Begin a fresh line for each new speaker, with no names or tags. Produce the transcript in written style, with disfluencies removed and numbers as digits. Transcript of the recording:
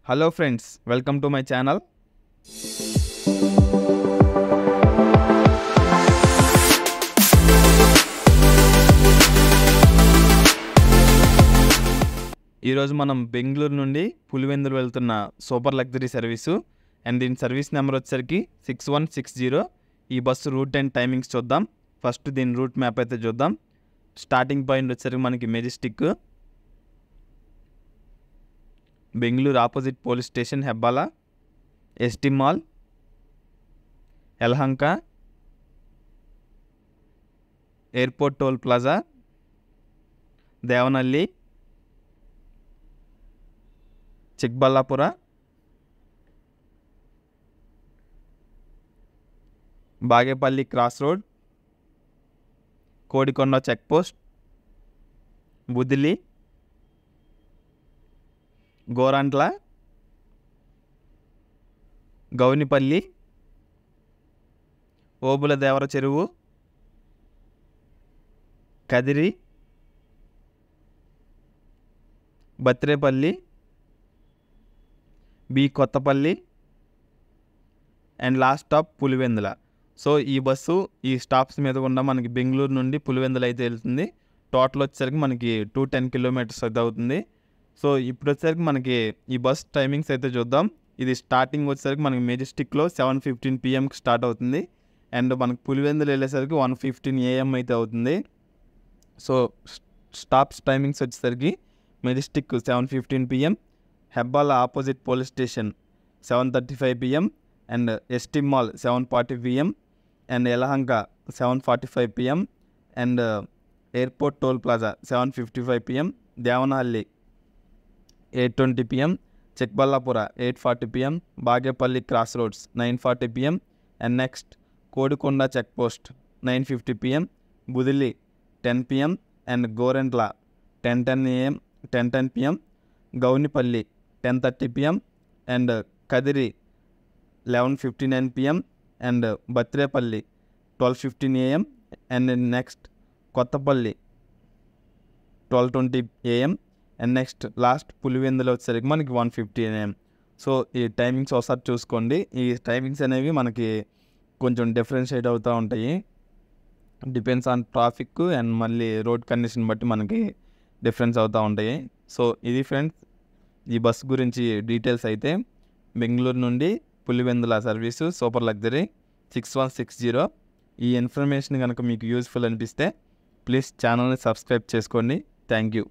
Hello friends, welcome to my channel. ఈరోజు మనం బెంగళూరు నుండి పులివెందులు వెళ్తున్న సూపర్ లగ్జరీ సర్వీసు అండ్ దీని సర్వీస్ నెంబర్ వచ్చేసరికి 6160. ఈ బస్సు రూట్ అండ్ టైమింగ్స్ చూద్దాం. ఫస్ట్ దీని రూట్ మ్యాప్ అయితే చూద్దాం. స్టార్టింగ్ పాయింట్ వచ్చేసరికి మనకి Majestic, Bengaluru opposite police station Hebbal, Esteem mall, Yelahanka, airport toll plaza, Devanahalli, Chikballapur, Bagepalli cross road, Kodikonda check post, Budili, Gorantla, Gownipalli, Obula Devara Cheruvu, Kadiri, Batrepalli, B Kothapalli and last stop Pulivendula. So ఈ బస్సు ఈ స్టాప్స్ మీద ఉన్న మనకి బెంగళూరు నుండి పులివెందుల అయితే వెళ్తుంది. టోటల్ వచ్చేసరికి మనకి 210 కిలోమీటర్స్ అయితే అవుతుంది. సో ఇప్పుడు వచ్చేసరికి మనకి ఈ బస్ టైమింగ్స్ అయితే చూద్దాం. ఇది స్టార్టింగ్ వచ్చేసరికి మనకి మెజెస్టిక్లో 7:15 PM స్టార్ట్ అవుతుంది అండ్ మనకి పులివెందులు వెళ్ళేసరికి 1:15 AM అయితే అవుతుంది. సో స్టాప్స్ టైమింగ్స్ వచ్చేసరికి Majestic 7:15 PM, Hebbal opposite police station 7:35 PM and Esteem mall 7:40 PM and Yelahanka 7:45 PM and airport toll plaza 7:55 PM, Devanahalli 8:20 PM, Chikballapur 8:40 PM, Bagepalli cross roads 9:40 PM and next Kodikonda check post 9:50 PM, Budili 10 PM and Gorantla 10:10 PM, గౌనిపల్లి 10:30 PM and Kadiri 11:59 PM and Batrepalli 12:15 AM and next Kothapalli 12:20 AM and next last Pulivendula వచ్చేసరికి మనకి 1:15 AM. So ఈ timings ఒకసారి చూసుకోండి. ఈ timings అనేవి మనకి కొంచెం differentiate అవుతూ ఉంటాయి. డిపెండ్స్ ఆన్ ట్రాఫిక్ అండ్ మళ్ళీ రోడ్ కండిషన్ బట్టి మనకి డిఫరెన్స్ అవుతూ ఉంటాయి. సో ఇది ఫ్రెండ్స్ ఈ బస్ గురించి డీటెయిల్స్ అయితే. బెంగళూరు నుండి పులివెందుల సర్వీసు సూపర్ లగ్జరీ 6160. ఈ ఇన్ఫర్మేషన్ కనుక మీకు యూస్ఫుల్ అనిపిస్తే ప్లీజ్ ఛానల్ని సబ్స్క్రైబ్ చేసుకోండి. Thank you.